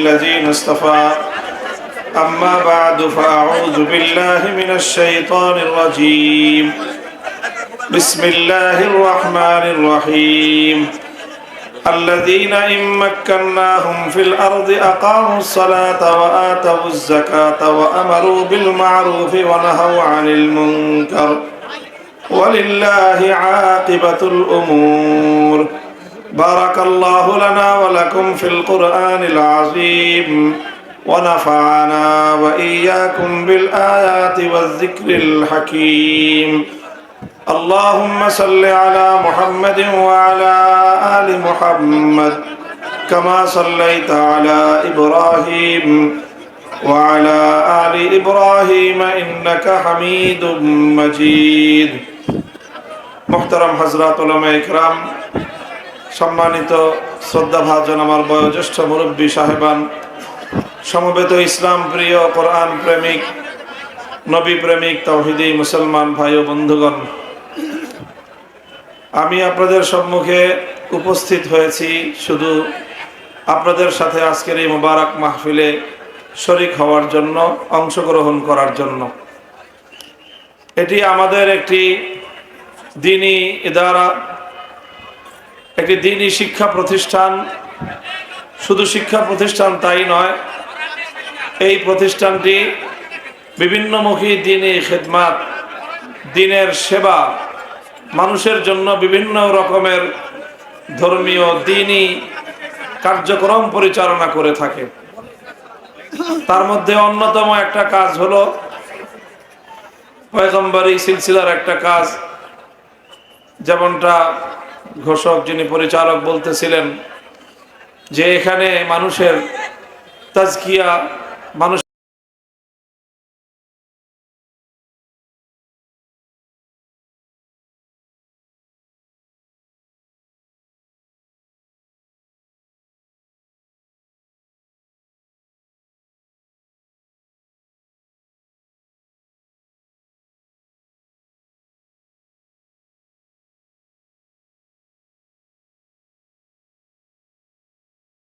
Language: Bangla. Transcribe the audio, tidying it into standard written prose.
الذين اصطفى أما بعد فأعوذ بالله من الشيطان الرجيم بسم الله الرحمن الرحيم الذين إن مكناهم في الأرض أقاموا الصلاة وآتوا الزكاة وأمروا بالمعروف ونهوا عن المنكر ولله عاقبة الأمور بارك الله لنا ولكم في القرآن العظيم ونفعنا وإياكم بالآيات والذكر الحكيم اللهم صل على محمد وعلى آل محمد كما صليت على إبراهيم وعلى آل إبراهيم إنك حميد مجيد محترم حضرات علماء ইকরাম সম্মানিত শ্রদ্ধাভাজন আমার বয়োজ্যেষ্ঠ মুরব্বী সাহেবান সমবেত ইসলাম প্রিয় কোরআন প্রেমিক নবী প্রেমিক তাওহীদি মুসলমান ভাই ও বন্ধুগণ আমি আপনাদের সম্মুখে উপস্থিত হয়েছি শুধু আপনাদের সাথে আজকের এই মুবারক মাহফিলে শরীক হওয়ার জন্য অংশগ্রহণ করার জন্য এটি আমাদের একটি দ্বীনি ইদারা একটি দ্বীনি শিক্ষা প্রতিষ্ঠান শুধু শিক্ষা প্রতিষ্ঠান তাই নয় এই প্রতিষ্ঠানটি বিভিন্নমুখী দ্বীনি খিদমাত দ্বীনের সেবা মানুষের জন্য বিভিন্ন রকমের ধর্মীয় দ্বীনি কার্যক্রম পরিচালনা করে থাকে তার মধ্যে অন্যতম একটা কাজ হলো পয়গম্বরী সিলসিলার একটা কাজ যেমনটা ঘোষক যিনি পরিচালক বলতেছিলেন যে এখানে মানুষের তাজকিয়া মানুষ